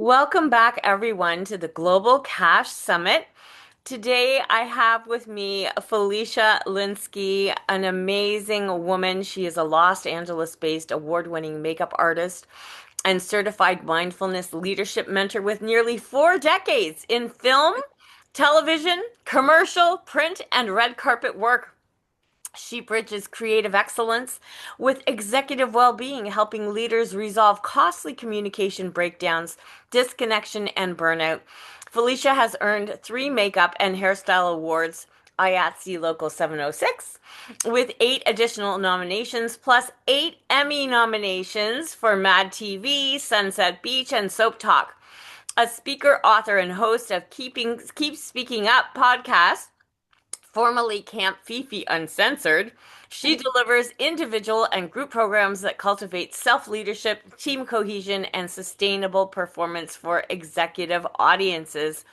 Welcome back, everyone, to the Global Cash Summit. Today, I have with me Felicia Linsky, an amazing woman. She is a Los Angeles-based award-winning makeup artist and certified mindfulness leadership mentor with nearly 4 decades in film, television, commercial, print, and red carpet work. She bridges creative excellence with executive well-being, helping leaders resolve costly communication breakdowns, disconnection, and burnout. Felicia has earned 3 makeup and hairstyle awards, IATSE Local 706, with 8 additional nominations, plus 8 Emmy nominations for Mad TV, Sunset Beach, and Soap Talk. A speaker, author, and host of Keep Speaking Up podcast, formerly Camp Fifi Uncensored. She delivers individual and group programs that cultivate self leadership, team cohesion, and sustainable performance for executive audiences.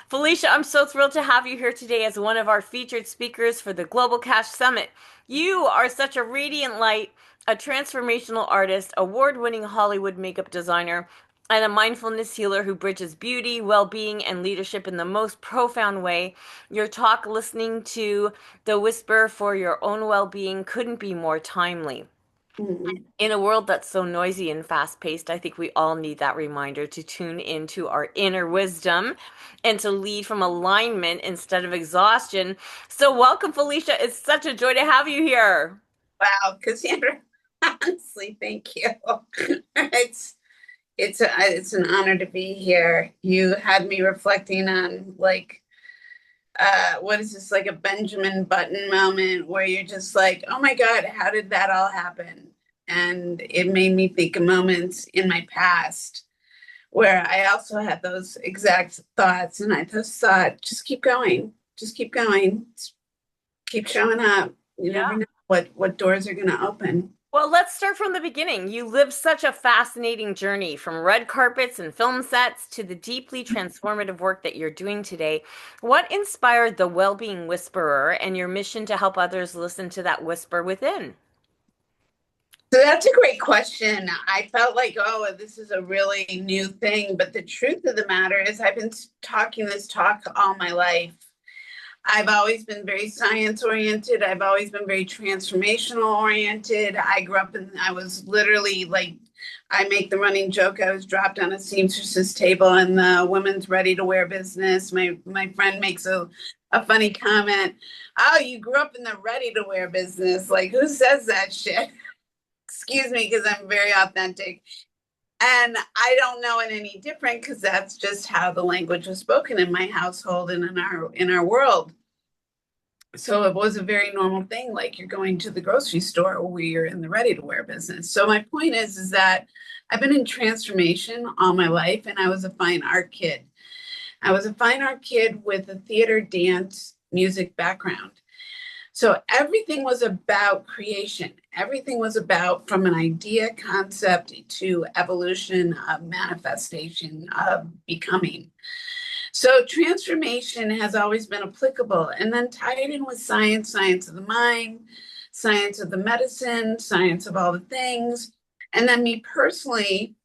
Felicia, I'm so thrilled to have you here today as one of our featured speakers for the Global Cash Summit. You are such a radiant light, a transformational artist, award winning Hollywood makeup designer, and a mindfulness healer who bridges beauty, well-being, and leadership in the most profound way. Your talk, Listening to the Whisper for Your Own Well-Being, couldn't be more timely. Mm. In a world that's so noisy and fast-paced, I think we all need that reminder to tune into our inner wisdom and to lead from alignment instead of exhaustion. So welcome, Felicia. It's such a joy to have you here. Wow, Cassandra, honestly, thank you. It's it's an honor to be here. You had me reflecting on what is this, like a Benjamin Button moment where you're just like, oh my God, how did that all happen? And it made me think of moments in my past where I also had those exact thoughts, and I just thought, just keep going, keep showing up. You never Yeah. know what doors are going to open. Well, let's start from the beginning. You lived such a fascinating journey from red carpets and film sets to the deeply transformative work that you're doing today. What inspired the Well-Being Whisperer and your mission to help others listen to that whisper within? So that's a great question. I felt like, oh, this is a really new thing. But the truth of the matter is, I've been talking this talk all my life. I've always been very science oriented. I've always been very transformational oriented. I was literally like, I make the running joke. I was dropped on a seamstress's table in the women's ready to wear business. My friend makes a funny comment. Oh, you grew up in the ready to wear business. Like, who says that shit? Excuse me, because I'm very authentic. And I don't know it any different because that's just how the language was spoken in my household and in our world. So it was a very normal thing, like you're going to the grocery store where you're in the ready to wear business. So my point is that I've been in transformation all my life, and I was a fine art kid. I was a fine art kid with a theater, dance, music background. So everything was about creation. Everything was about from an idea, concept to evolution, of manifestation, of becoming. So transformation has always been applicable, and then tied in with science, science of the mind, science of the medicine, science of all the things. And then me personally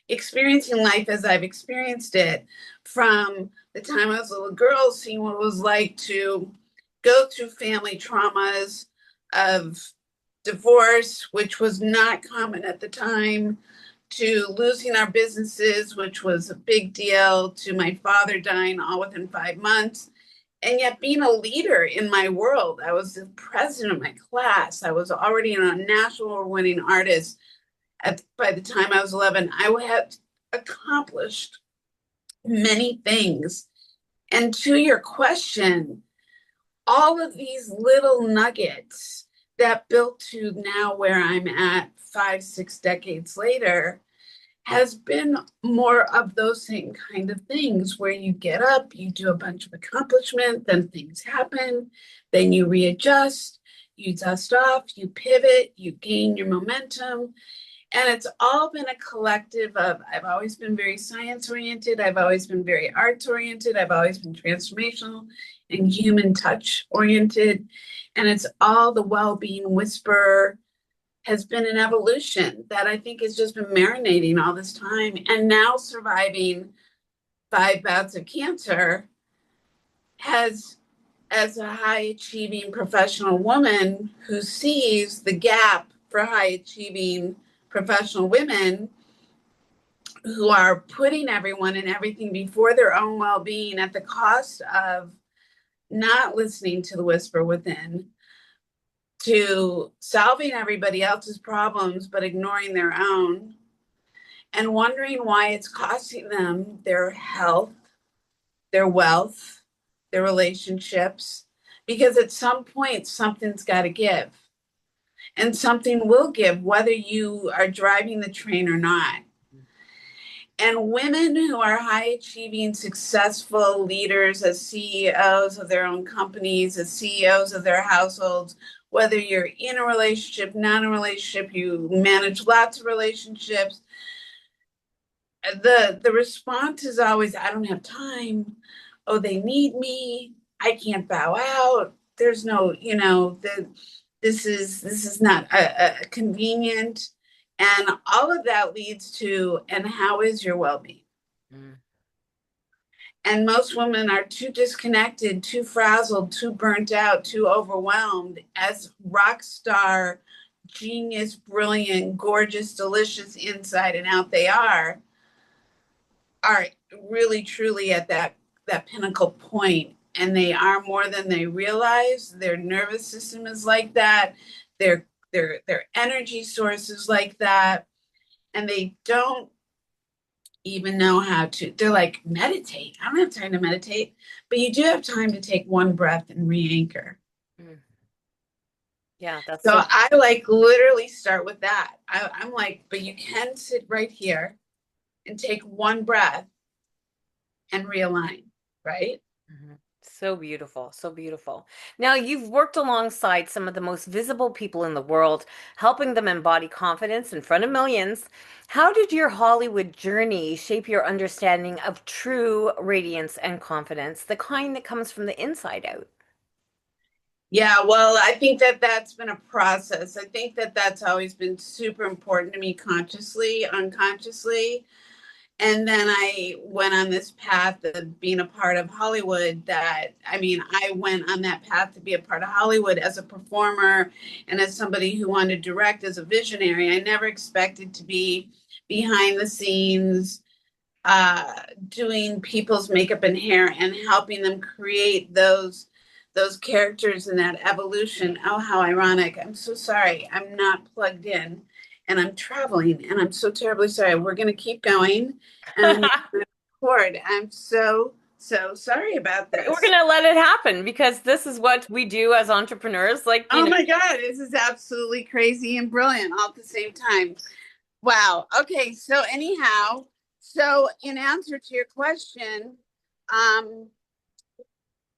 experiencing life as I've experienced it from the time I was a little girl, seeing what it was like to go through family traumas of divorce, which was not common at the time, to losing our businesses, which was a big deal, to my father dying all within 5 months. And yet, being a leader in my world, I was the president of my class. I was already a national winning artist. By the time I was 11, I had accomplished many things. And to your question, all of these little nuggets that built to now where I'm at 5, 6 decades later has been more of those same kind of things where you get up, you do a bunch of accomplishment, then things happen, then you readjust, you dust off, you pivot, you gain your momentum. And it's all been a collective of, I've always been very science oriented. I've always been very arts oriented. I've always been transformational and human touch oriented. And it's all the well being whisper has been an evolution that I think has just been marinating all this time. And now surviving 5 bouts of cancer has, as a high achieving professional woman who sees the gap for high achieving professional women who are putting everyone and everything before their own well being at the cost of not listening to the whisper within, to solving everybody else's problems but ignoring their own, and wondering why it's costing them their health, their wealth, their relationships. Because at some point, something's got to give, and something will give, whether you are driving the train or not. And women who are high achieving, successful leaders as CEOs of their own companies, as CEOs of their households, whether you're in a relationship, not a relationship, you manage lots of relationships, the response is always, I don't have time. Oh, they need me. I can't bow out. There's no, this is not a convenient. And all of that leads to, and how is your well-being? Mm. And most women are too disconnected, too frazzled, too burnt out, too overwhelmed, as rock star, genius, brilliant, gorgeous, delicious inside and out they are really truly at that pinnacle point, and they are more than they realize. Their nervous system is like that, their energy source is like that, and they don't even know how to. They're like, meditate. I don't have time to meditate, but you do have time to take one breath and re-anchor. Mm. Yeah, that's So so. I like literally start with that. I'm like, but you can sit right here and take one breath and realign, right? Mhm. So beautiful, so beautiful. Now, you've worked alongside some of the most visible people in the world, helping them embody confidence in front of millions. How did your Hollywood journey shape your understanding of true radiance and confidence, the kind that comes from the inside out? Yeah, well, I think that that's been a process. I think that that's always been super important to me, consciously, unconsciously. And then I went on this path of being a part of Hollywood. I went on that path to be a part of Hollywood as a performer and as somebody who wanted to direct, as a visionary. I never expected to be behind the scenes, uh, doing people's makeup and hair and helping them create those characters and that evolution. Oh, how ironic. I'm so sorry. I'm not plugged in and I'm traveling and I'm so terribly sorry. We're going to keep going and I'm going to record. I'm so sorry about We're this. gonna let it happen because this is what we do as entrepreneurs. Oh my God, this is absolutely crazy and brilliant all at the same time. Wow. Okay. So anyhow, so in answer to your question, um,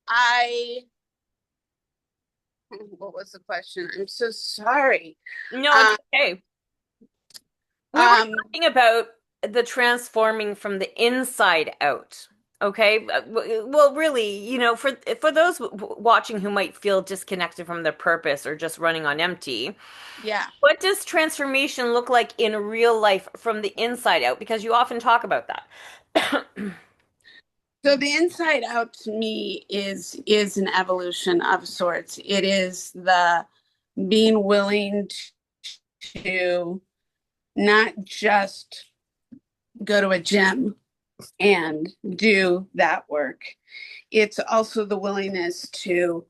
I what was the question? I'm so sorry. No, it's Um, okay. We were um, talking about the transforming from the inside out. Okay. Well, really, for those watching who might feel disconnected from their purpose or just running on empty, yeah. what does transformation look like in real life from the inside out? Because you often talk about that. So the inside out to me is an evolution of sorts. It is the being willing to not just go to a gym and do that work. It's also the willingness to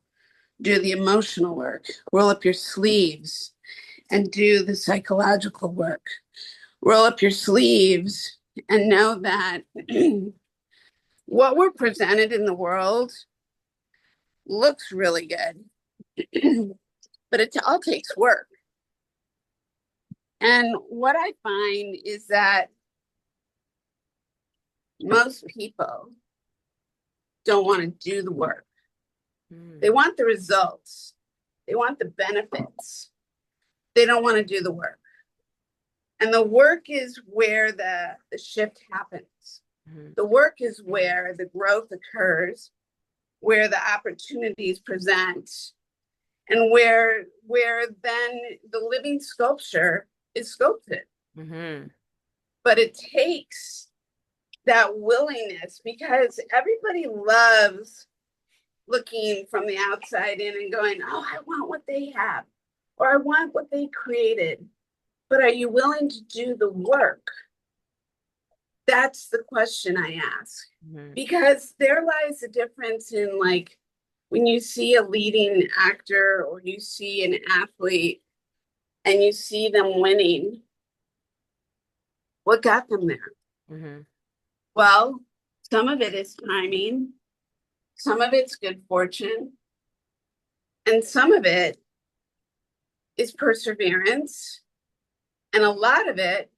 do the emotional work, roll up your sleeves and do the psychological work. Roll up your sleeves and know that what we're presented in the world looks really good, but it all takes work. And what I find is that most people don't want to do the work. They Mm. want the results, they want the benefits. They don't want to do the work. And the work is where the shift happens. Mhm. The work is where the growth occurs, where the opportunities present, and where then the living sculpture is sculpted. Mm-hmm. But it takes that willingness, because everybody loves looking from the outside in and going, oh, I want what they have, or I want what they created. But are you willing to do the work? That's the question I ask. Mm-hmm. Because there lies the difference in, like, when you see a leading actor or you see an athlete and you see them winning, what got them there? Mm-hmm. Well, some of it is timing, some of it's good fortune, and some of it is perseverance, and a lot of it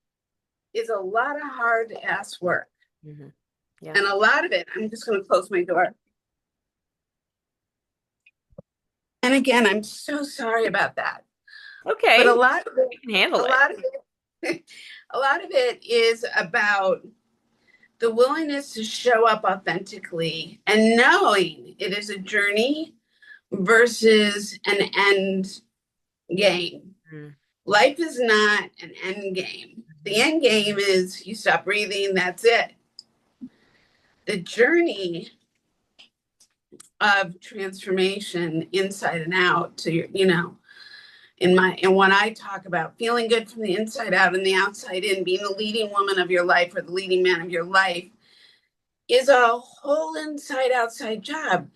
is a lot of hard ass work. Mm-hmm. Yeah. And a lot of it, I'm just going to close my door. And again, I'm so sorry about that. But Okay. a lot of it, You can handle a it. lot of it, a lot of it is about the willingness to show up authentically and knowing it is a journey versus an end game. Mm-hmm. Life is not an end game. The end game is you stop breathing, that's it. The journey of transformation inside and out to your, and when I talk about feeling good from the inside out and the outside in, being the leading woman of your life or the leading man of your life is a whole inside outside job.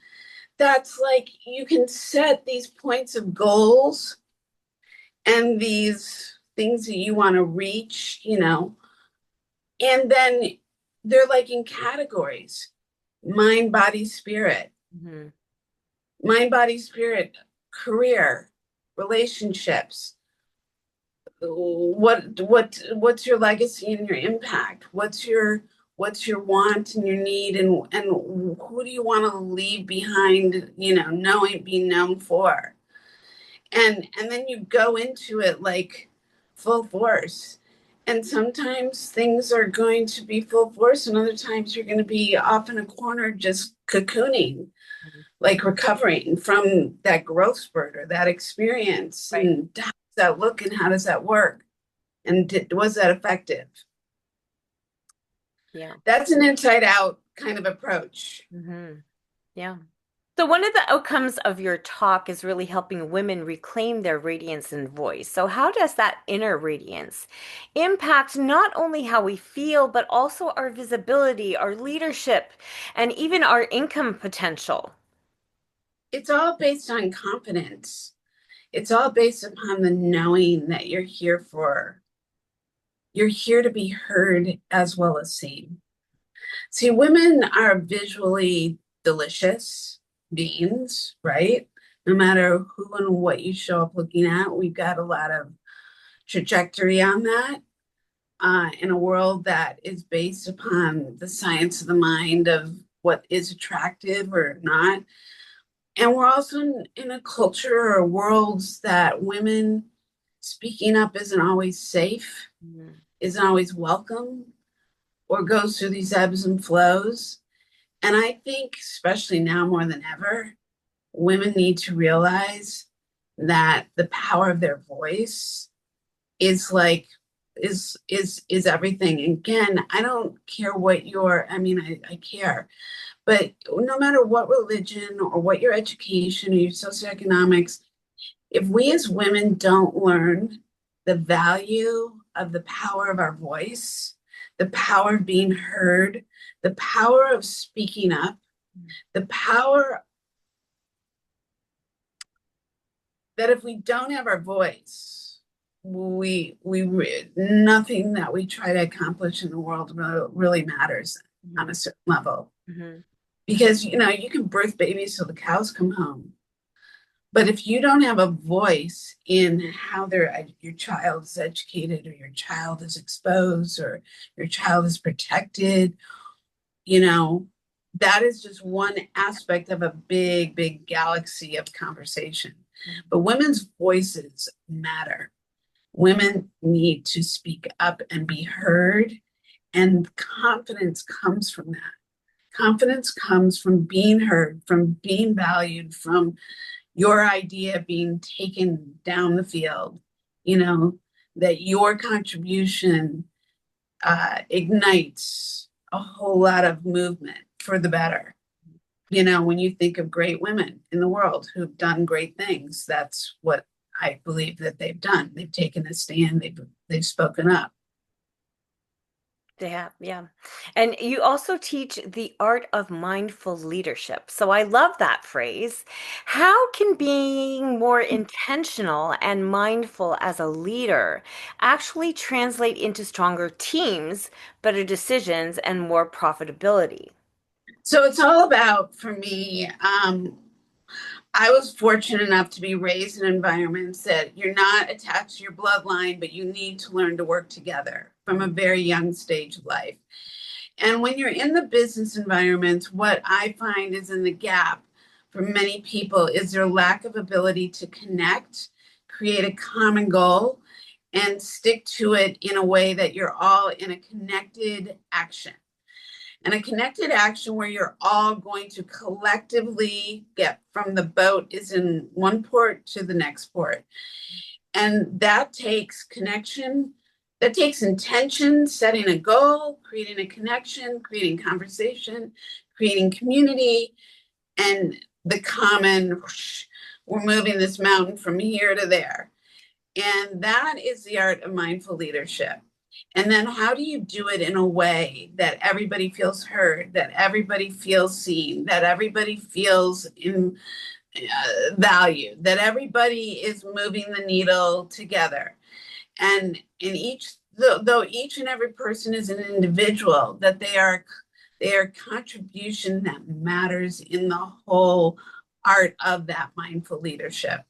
That's like you can set these points of goals and these things that you want to reach, and then they're like in categories: mind, body, spirit, Mm-hmm. mind, body, spirit, career, relationships. What's your legacy and your impact? What's your want and your need, and who do you want to leave behind, knowing, being known for? And then you go into it like full force. And sometimes things are going to be full force, and other times you're going to be off in a corner just cocooning, like recovering from that growth spurt or that experience. Right. And how does that look and how does that work? And was that effective? Yeah. That's an inside out kind of approach. Mm-hmm. Yeah. So, one of the outcomes of your talk is really helping women reclaim their radiance and voice. So, how does that inner radiance impact not only how we feel, but also our visibility, our leadership, and even our income potential? It's all based on confidence. It's all based upon the knowing that you're here to be heard as well as seen. See, women are visually delicious beings, right? No matter who and what you show up looking at, we've got a lot of trajectory on that, in a world that is based upon the science of the mind of what is attractive or not. And we're also in a culture or worlds that women speaking up isn't always safe, Mm-hmm. isn't always welcome, or goes through these ebbs and flows. And I think, especially now more than ever, women need to realize that the power of their voice is like is everything. Again, I don't care what your, I mean, I care, but no matter what religion or what your education or your socioeconomics, if we as women don't learn the value of the power of our voice, the power of being heard, the power of speaking up, the power that if we don't have our voice, we nothing that we try to accomplish in the world really matters on a certain level. Mm-hmm. Because you can birth babies till the cows come home. But if you don't have a voice in how your child is educated or your child is exposed or your child is protected, that is just one aspect of a big, big galaxy of conversation. But women's voices matter. Women need to speak up and be heard, and confidence comes from that. Confidence comes from being heard, from being valued, from your idea being taken down the field, you know, that your contribution ignites a whole lot of movement for the better. You know, when you think of great women in the world who've done great things, that's what I believe that they've done. They've taken a stand, they've spoken up. They have, yeah. And you also teach the art of mindful leadership. So I love that phrase. How can being more intentional and mindful as a leader actually translate into stronger teams, better decisions, and more profitability? So it's all about, for me, I was fortunate enough to be raised in environments that you're not attached to your bloodline, but you need to learn to work together from a very young stage of life. And when you're in the business environment, what I find is in the gap for many people is their lack of ability to connect, create a common goal, and stick to it in a way that you're all in a connected action. And a connected action where you're all going to collectively get from the boat is in one port to the next port. And that takes connection, that takes intention, setting a goal, creating a connection, creating conversation, creating community, and the common, we're moving this mountain from here to there. And that is the art of mindful leadership. And then how do you do it in a way that everybody feels heard, that everybody feels seen, that everybody feels in value, that everybody is moving the needle together? And in each, though each and every person is an individual, that they are contribution that matters in the whole art of that mindful leadership.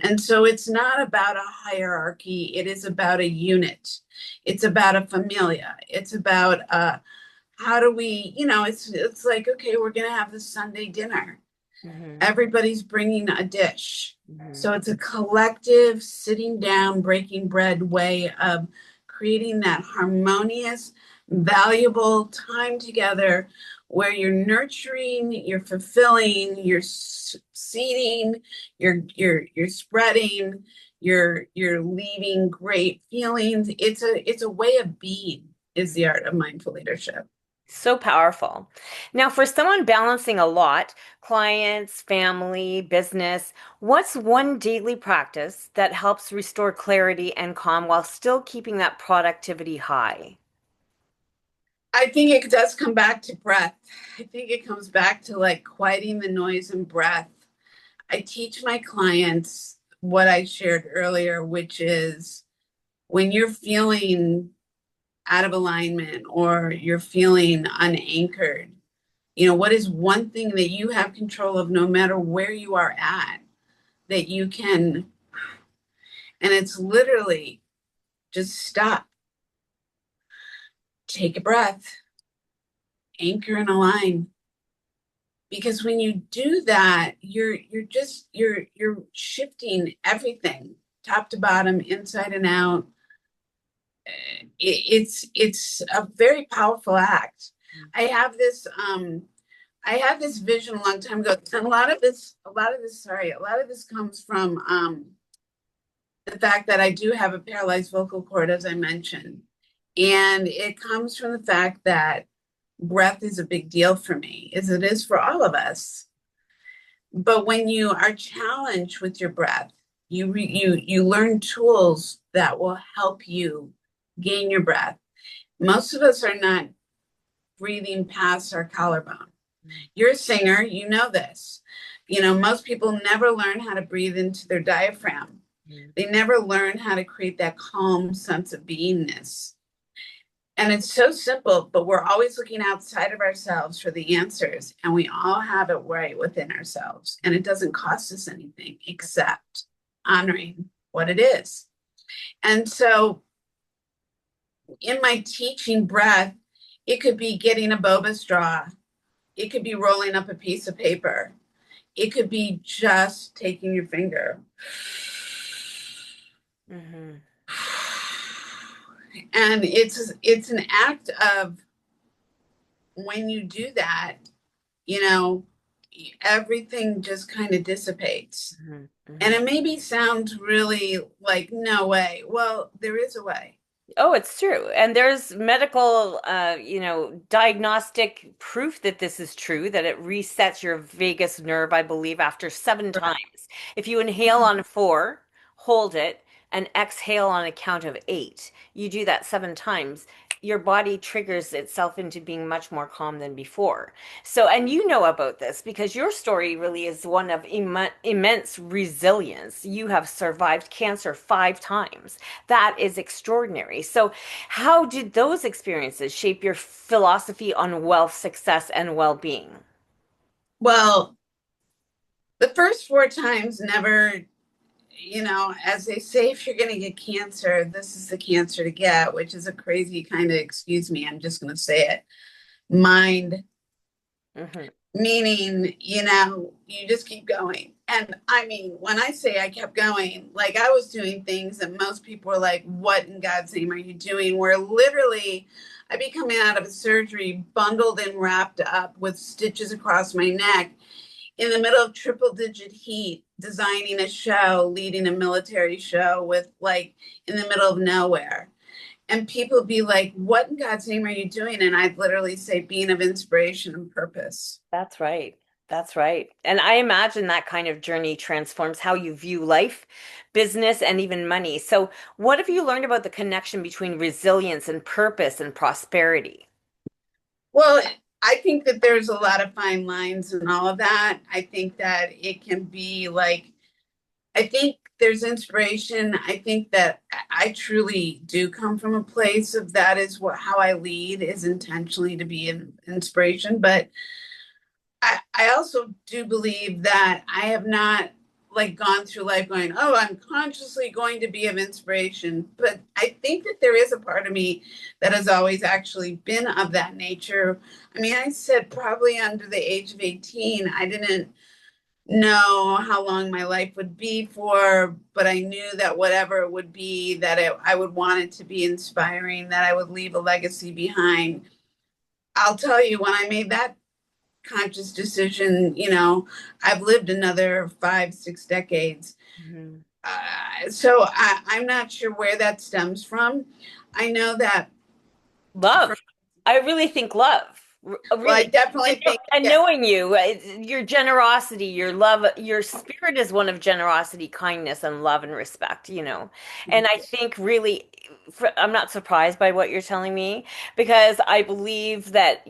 And so it's not about a hierarchy, it is about a unit. It's about a familia. It's about how do we, it's like, okay, we're gonna have this Sunday dinner. Hmm. Everybody's bringing a dish. Hmm. So it's a collective sitting down, breaking bread way of creating that harmonious, valuable time together where you're nurturing, you're fulfilling, you're seeding, you're spreading, you're leaving great feelings. It's a way of being is the art of mindful leadership. So powerful. Now, for someone balancing a lot, clients, family, business, what's one daily practice that helps restore clarity and calm while still keeping that productivity high? I think it does come back to breath. I think it comes back to like quieting the noise and breath. I teach my clients what I shared earlier, which is when you're feeling out of alignment or you're feeling unanchored, what is one thing that you have control of no matter where you are at that you can, and it's literally just stop, take a breath, anchor and align. Because when you do that, you're shifting everything top to bottom, inside and out. It's a very powerful act. I have this I had this vision a long time ago, and a lot of this comes from the fact that I do have a paralyzed vocal cord, as I mentioned, and it comes from the fact that breath is a big deal for me, as it is for all of us. But when you are challenged with your breath, you learn tools that will help you gain your breath. Most of us are not breathing past our collarbone. You're a singer, you know this. Most people never learn how to breathe into their diaphragm. They never learn how to create that calm sense of beingness. And it's so simple, but we're always looking outside of ourselves for the answers. And we all have it right within ourselves. And it doesn't cost us anything except honoring what it is. And so in my teaching breath, it could be getting a boba straw, it could be rolling up a piece of paper, it could be just taking your finger. Hmm. And it's an act of when you do that, you know, everything just kind of dissipates. Mhm, And mhm. it maybe sounds really like no way. Well, there is a way. Oh, it's true. And there's medical, diagnostic proof that this is true, that it resets your vagus nerve, I believe, after 7 times. If you inhale on four, hold it, and exhale on a count of eight, you do that 7 times, your body triggers itself into being much more calm than before. So, and you know about this because your story really is one of immense resilience. You have survived cancer 5 times. That is extraordinary. So, how did those experiences shape your philosophy on wealth, success, and well-being? Well, the first four times never, as they say, if you're going to get cancer, this is the cancer to get, which is a crazy kind of, excuse me, I'm just going to say it, mind, Hmm. meaning, you just keep going. And I mean, when I say I kept going, like I was doing things that most people were like, what in God's name are you doing? Where literally I'd be coming out of a surgery, bundled and wrapped up with stitches across my neck in the middle of triple digit heat, designing a show, leading a military show with like in the middle of nowhere. And people be like, what in God's name are you doing? And I'd literally say, being of inspiration and purpose. That's right. That's right. And I imagine that kind of journey transforms how you view life, business, and even money. So, what have you learned about the connection between resilience and purpose and prosperity? Well, I think that there's a lot of fine lines and all of that. I think that it can be like, I think there's inspiration. I think that I truly do come from a place of that is what how I lead is intentionally to be an inspiration. But I also do believe that I have not like gone through life going, oh, I'm consciously going to be of inspiration. But I think that there is a part of me that has always actually been of that nature. I mean, I said probably under the age of 18, I didn't know how long my life would be for, but I knew that whatever it would be, that I would want it to be inspiring, that I would leave a legacy behind. I'll tell you, when I made that conscious decision, I've lived another 5, 6 decades. Mhm. So I'm not sure where that stems from. I know that from, Love. I really think love. well, I Really. definitely think, And yeah, knowing you, your generosity, your love, your spirit is one of generosity, kindness, and love and respect. And I think really, I'm not surprised by what you're telling me because I believe that,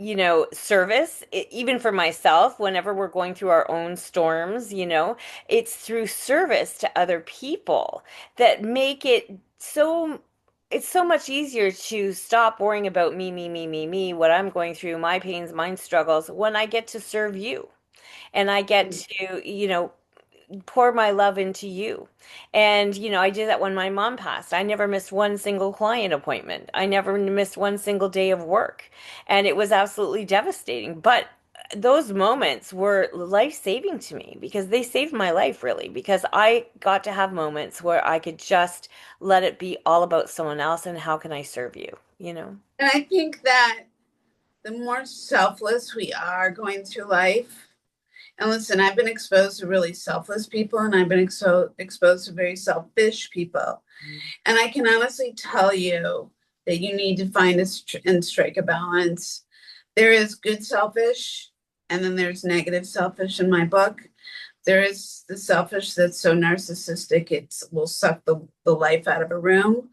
service, even for myself, whenever we're going through our own storms, it's through service to other people that make it so it's so much easier to stop worrying about me, me, me, me, me, what I'm going through, my pains, my struggles, when I get to serve you and I get to, pour my love into you. And, I did that when my mom passed. I never missed one single client appointment. I never missed one single day of work. And it was absolutely devastating. But those moments were life-saving to me because they saved my life, really, because I got to have moments where I could just let it be all about someone else and how can I serve you? and I think that the more selfless we are going through life, and listen, I've been exposed to really selfless people and I've been exposed to very selfish people. And I can honestly tell you that you need to find and strike a balance. There is good selfish, and then there's negative selfish in my book. There is the selfish that's so narcissistic it will suck the life out of a room.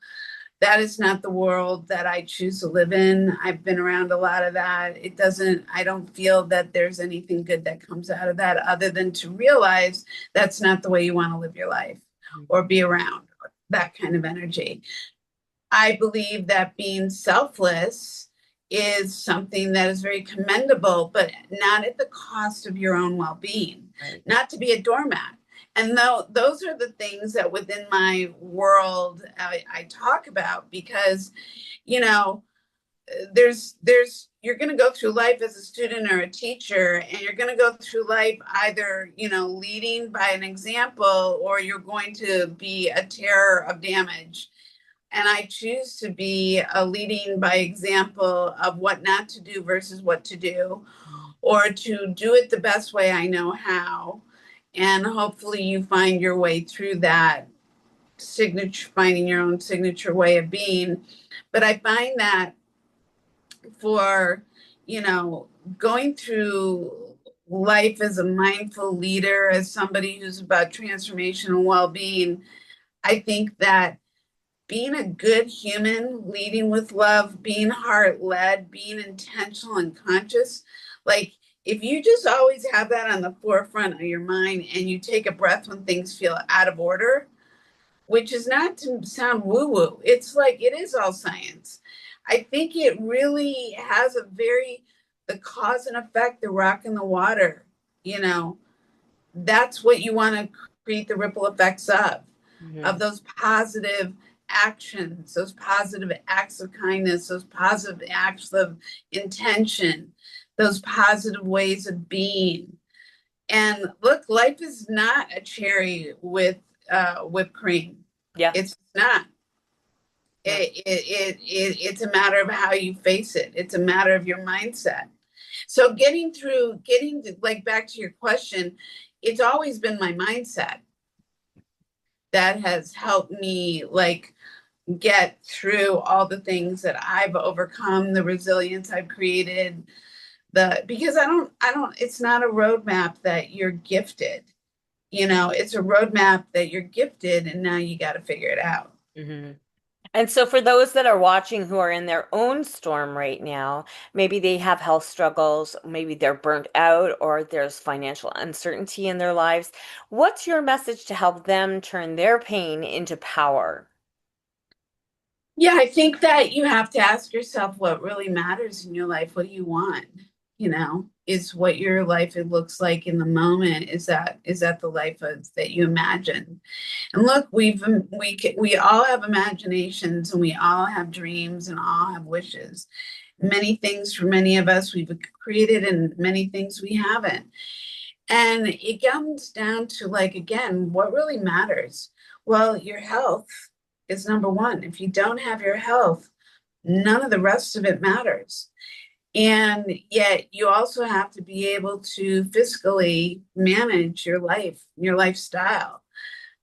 That is not the world that I choose to live in. I've been around a lot of that. I don't feel that there's anything good that comes out of that other than to realize that's not the way you want to live your life or be around that kind of energy. I believe that being selfless is something that is very commendable, but not at the cost of your own well being, Right. not to be a doormat. And though those are the things that within my world I talk about because, you know, you're going to go through life as a student or a teacher, and you're going to go through life either, leading by an example or you're going to be a terror of damage. And I choose to be a leading by example of what not to do versus what to do. or to do it the best way I know how. And hopefully you find your way through that signature, finding your own signature way of being. But I find that for, you know, going through life as a mindful leader, as somebody who's about transformation and well-being, I think that being a good human, leading with love, being heart-led, being intentional and conscious, like if you just always have that on the forefront of your mind and you take a breath when things feel out of order, which is not to sound woo woo. It's like it is all science. I think it really has a very, the cause and effect, the rock in the water, you know, that's what you want to create the ripple effects of Mhm. those positive actions, those positive acts of kindness, those positive acts of intention, those positive ways of being. And look, life is not a cherry with whipped cream. Yeah. It's not. Yeah. It's a matter of how you face it. It's a matter of your mindset. So getting to, like back to your question, it's always been my mindset that has helped me like get through all the things that I've overcome, the resilience I've created, the because I don't it's not a roadmap that you're gifted. You know, it's a roadmap that you're gifted and now you got to figure it out. Hmm. And so, for those that are watching who are in their own storm right now, maybe they have health struggles, maybe they're burnt out, or there's financial uncertainty in their lives. What's your message to help them turn their pain into power? Yeah, I think that you have to ask yourself what really matters in your life. What do you want? You know, is what your life it looks like in the moment. Is that the life that you imagine? And look, we all have imaginations and we all have dreams and all have wishes. Many things for many of us we've created and many things we haven't. And it comes down to like again, what really matters? Well, your health is number one. If you don't have your health, none of the rest of it matters. And yet you also have to be able to fiscally manage your life, your lifestyle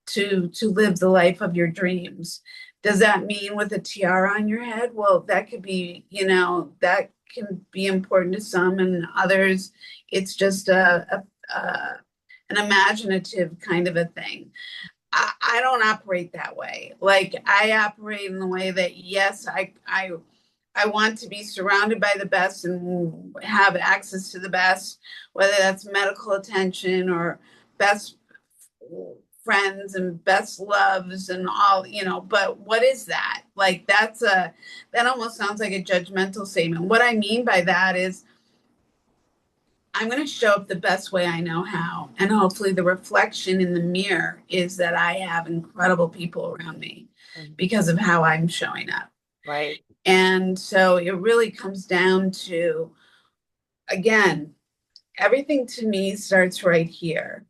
to live the life of your dreams. Does that mean with a tiara on your head? Well, that could be, you know, that can be important to some, and others, it's just an imaginative kind of a thing. I don't operate that way. Like I operate in the way that yes, I want to be surrounded by the best and have access to the best, whether that's medical attention or best friends and best loves and all, you know, but what is that? Like that almost sounds like a judgmental statement. What I mean by that is I'm going to show up the best way I know how. And hopefully the reflection in the mirror is that I have incredible people around me Mhm. because of how I'm showing up. Right. And so it really comes down to, again, everything to me starts right here.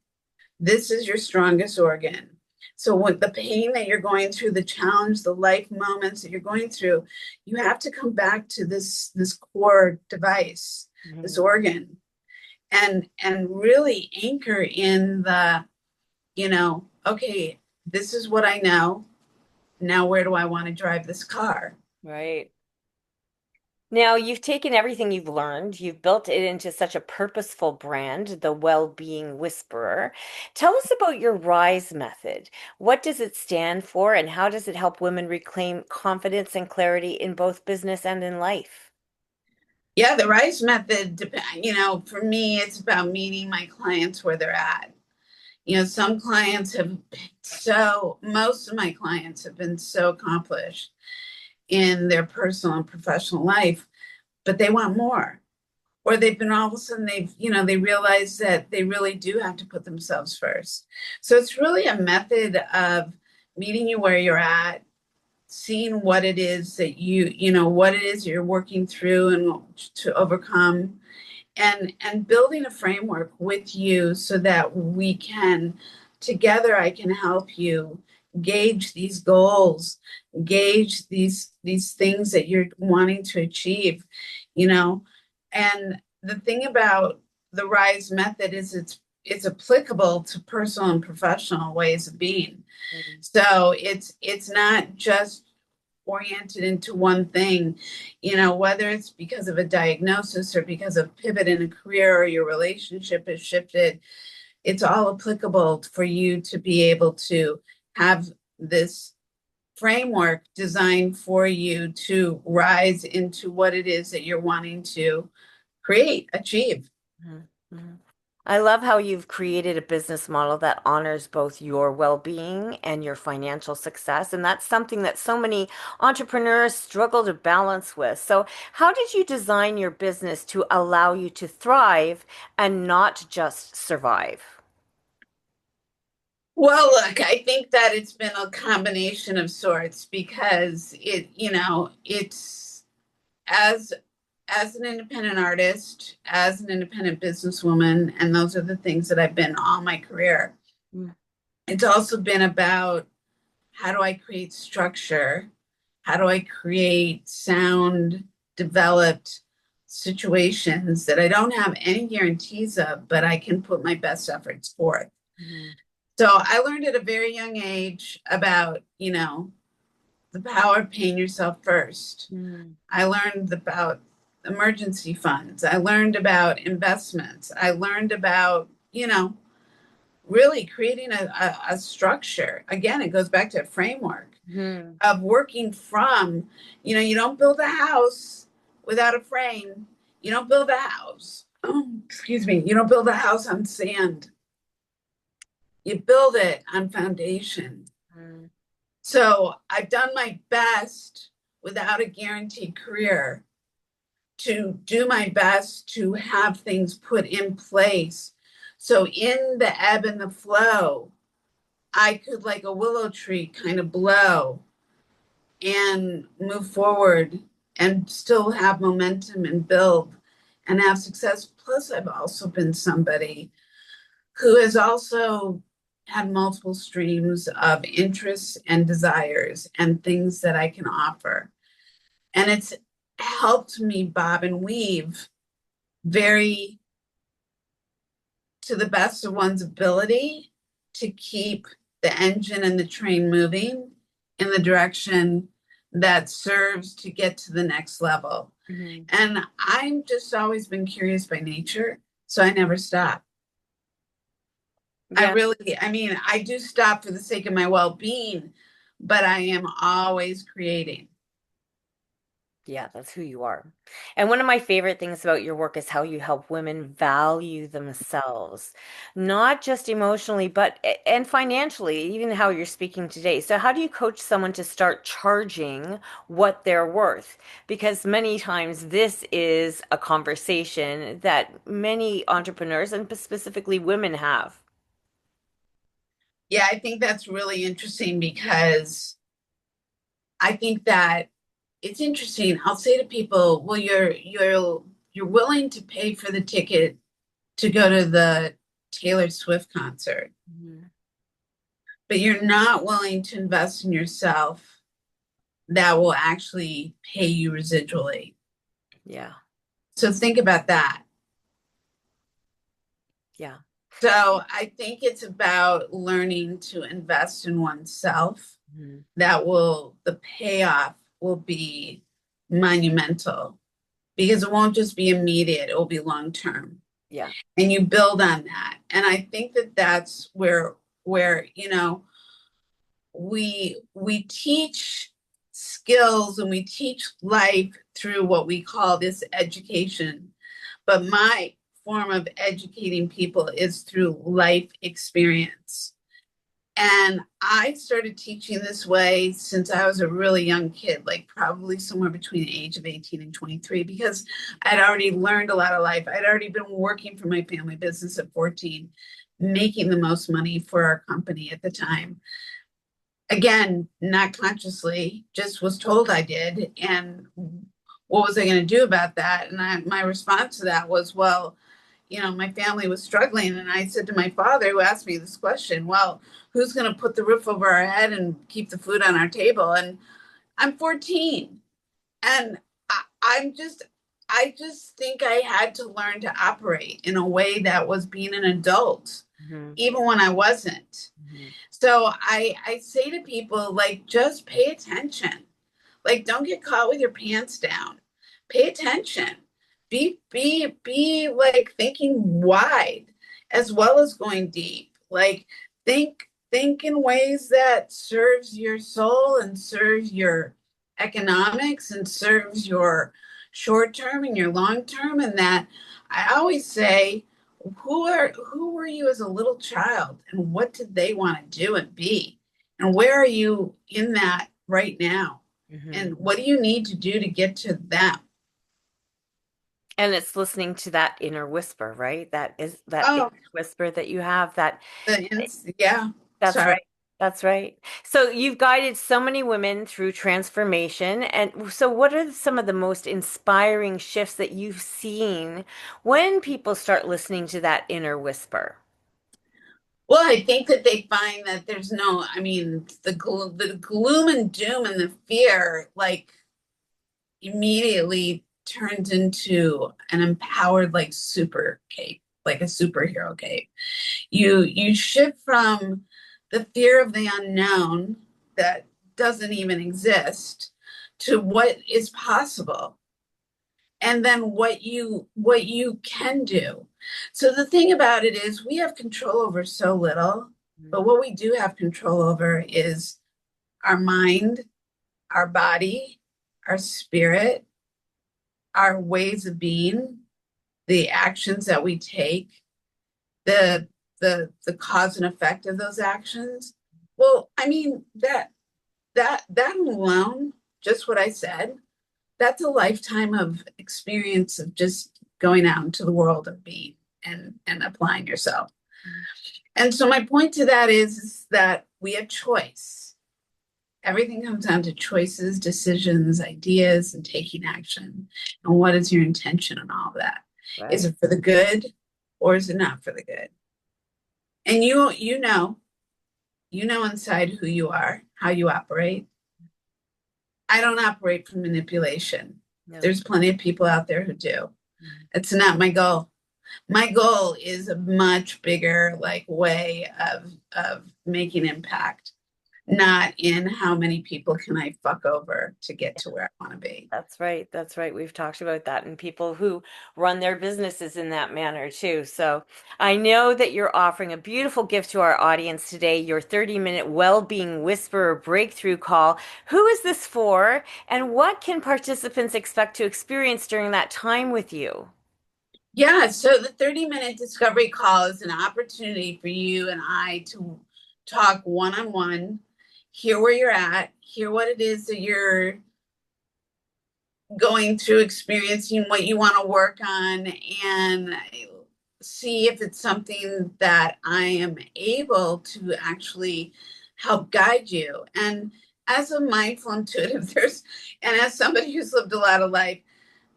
This is your strongest organ. So with the pain that you're going through, the challenge, the life moments that you're going through, you have to come back to this core device, this Mhm. organ, and really anchor in the, you know, okay, this is what I know. Now where do I want to drive this car? Right. Now, you've taken everything you've learned, you've built it into such a purposeful brand, the Well-Being Whisperer. Tell us about your RISE method. What does it stand for, and how does it help women reclaim confidence and clarity in both business and in life? Yeah, the rice method, you know, for me, it's about meeting my clients where they're at. You know, some clients have most of my clients have been so accomplished in their personal and professional life, but they want more. Or they've been all of a sudden they realize that they really do have to put themselves first. So it's really a method of meeting you where you're at, seeing what it is that what it is you're working through and to overcome, and building a framework with you so that we can together I can help you gauge these goals, gauge these things that you're wanting to achieve, you know, and the thing about the RISE method is it's applicable to personal and professional ways of being. Mm, So it's not just oriented into one thing, whether it's because of a diagnosis or because of pivot in a career or your relationship has shifted, it's all applicable for you to be able to have this framework designed for you to rise into what it is that you're wanting to create, achieve. mhm, mhm. I love how you've created a business model that honors both your well-being and your financial success. And that's something that so many entrepreneurs struggle to balance with. So, how did you design your business to allow you to thrive and not just survive? Well, look, I think that it's been a combination of sorts because it's as as an independent artist, as an independent businesswoman, and those are the things that I've been all my career. Mm, It's also been about how do I create structure? How do I create sound developed situations that I don't have any guarantees of, but I can put my best efforts forth? mhm, So I learned at a very young age about, the power of paying yourself first. mm, I learned about emergency funds. I learned about investments. I learned about, really creating a structure. Again, it goes back to a framework mhm. of working from, you don't build a house without a frame. You don't build a house. Oh, excuse me. You don't build a house on sand. You build it on foundation. Mm, So I've done my best without a guaranteed career to do my best to have things put in place. So in the ebb and the flow, I could, like a willow tree, kind of blow and move forward and still have momentum and build and have success. Plus, I've also been somebody who has also had multiple streams of interests and desires and things that I can offer. And it's helped me bob and weave very to the best of one's ability to keep the engine and the train moving in the direction that serves to get to the next level. mhm. And I'm just always been curious by nature, so I never stop. Yeah. I mean, I do stop for the sake of my well-being, but I am always creating. Yeah, that's who you are. And one of my favorite things about your work is how you help women value themselves, not just emotionally, but and financially, even how you're speaking today. So how do you coach someone to start charging what they're worth? Because many times this is a conversation that many entrepreneurs and specifically women have. Yeah, I think that's really interesting because I think that it's interesting. I'll say to people, well, you're willing to pay for the ticket to go to the Taylor Swift concert, Mhm. but you're not willing to invest in yourself that will actually pay you residually. Yeah, So think about that. yeah. So I think it's about learning to invest in oneself. Mhm. The payoff will be monumental because it won't just be immediate, it will be long term. Yeah. And you build on that. And I think that that's where we teach skills and we teach life through what we call this education. But my form of educating people is through life experience. And I started teaching this way since I was a really young kid, like probably somewhere between the age of 18 and 23, because I'd already learned a lot of life. I'd already been working for my family business at 14, making the most money for our company at the time. Again, not consciously, just was told I did. And what was I going to do about that? And my response to that was, well, my family was struggling. And I said to my father, who asked me this question, well, who's going to put the roof over our head and keep the food on our table? And I'm 14. And I'm just, I just think I had to learn to operate in a way that was being an adult, Hmm. even when I wasn't. Hmm. So I say to people, like, just pay attention. Like, don't get caught with your pants down. Pay attention. Be like thinking wide as well as going deep. Like, think in ways that serves your soul and serves your economics and serves your short term and your long term. And that I always say, who were you as a little child and what did they want to do and be? And where are you in that right now? Hmm. And what do you need to do to get to them? And it's listening to that inner whisper, right? That is that inner Oh, whisper that you have that yeah. that's Sorry. right. That's right. So you've guided so many women through transformation. And so what are some of the most inspiring shifts that you've seen when people start listening to that inner whisper? Well, I think that they find that there's no, I mean, the gloom and doom and the fear, like immediately turns into an empowered, like super cape, like a superhero cape. You shift from the fear of the unknown that doesn't even exist to what is possible and then what you can do. So the thing about it is we have control over so little, but what we do have control over is our mind, our body, our spirit, our ways of being, the actions that we take, the the cause and effect of those actions. Well, I mean that alone, just what I said, that's a lifetime of experience of just going out into the world of being and applying yourself. And so my point to that is that we have choice. Everything comes down to choices, decisions, ideas, and taking action. And what is your intention on all of that? Is Right. it for the good or is it not for the good? And you know inside who you are, how you operate. I don't operate from manipulation. No. There's plenty of people out there who do. It's not my goal. My goal is a much bigger like way of making impact, not in how many people can I fuck over to get to where I want to be. That's right. That's right. We've talked about that and people who run their businesses in that manner too. So I know that you're offering a beautiful gift to our audience today, your 30-minute well-being whisperer breakthrough call. Who is this for, and what can participants expect to experience during that time with you? Yeah, so the 30-minute discovery call is an opportunity for you and I to talk one-on-one, hear where you're at, hear what it is that you're going through, experiencing, what you want to work on, and see if it's something that I am able to actually help guide you. And as a mindful intuitive, and as somebody who's lived a lot of life,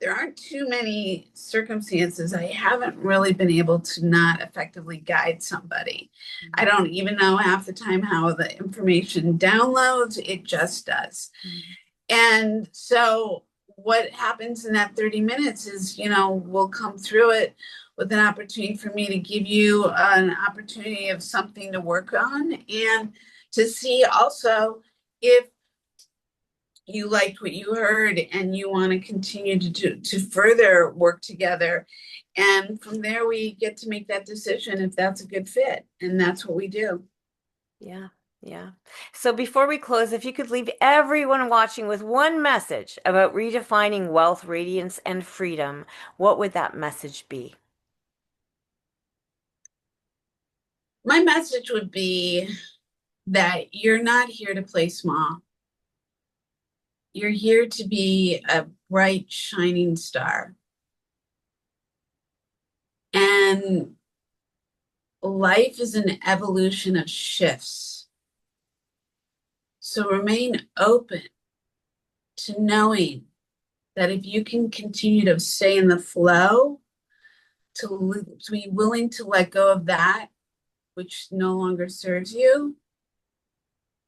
there aren't too many circumstances I haven't really been able to not effectively guide somebody. I don't even know half the time how the information downloads, it just does. And so what happens in that 30 minutes is, we'll come through it with an opportunity for me to give you an opportunity of something to work on and to see also if you liked what you heard and you want to continue to further work together. And from there, we get to make that decision if that's a good fit. And that's what we do. Yeah, yeah. So before we close, if you could leave everyone watching with one message about redefining wealth, radiance, and freedom, what would that message be? My message would be that you're not here to play small. You're here to be a bright, shining star. And life is an evolution of shifts. So remain open to knowing that if you can continue to stay in the flow, to be willing to let go of that which no longer serves you,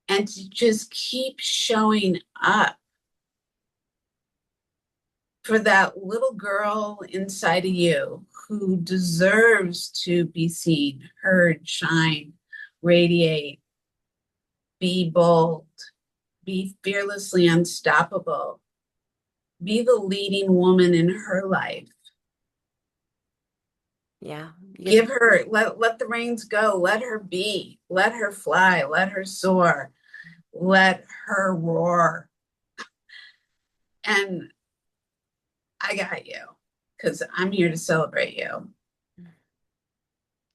and to just keep showing up for that little girl inside of you who deserves to be seen, heard, shine, radiate, be bold, be fearlessly unstoppable, be the leading woman in her life. Yeah, because Give her, let the reins go, let her be, let her fly, let her soar, let her roar. And I got you because I'm here to celebrate you.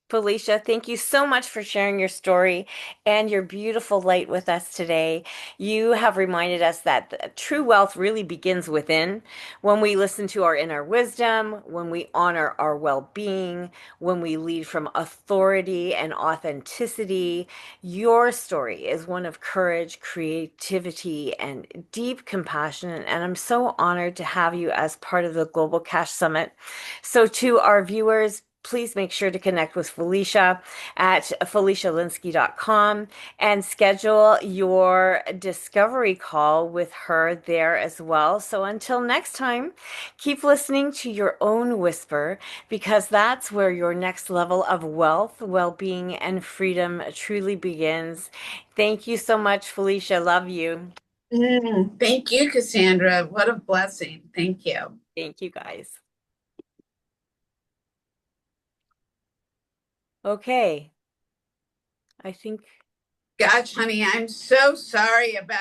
Felicia, thank you so much for sharing your story and your beautiful light with us today. You have reminded us that true wealth really begins within when we listen to our inner wisdom, when we honor our well-being, when we lead from authority and authenticity. Your story is one of courage, creativity, and deep compassion. And I'm so honored to have you as part of the Global Cash Summit. So, to our viewers, please make sure to connect with Felicia at felicialinsky.com and schedule your discovery call with her there as well. So until next time, keep listening to your own whisper because that's where your next level of wealth, well-being, and freedom truly begins. Thank you so much, Felicia. Love you. Thank you, Cassandra. What a blessing. Thank you. Thank you, guys. Okay, I think. Gosh, honey, I'm so sorry about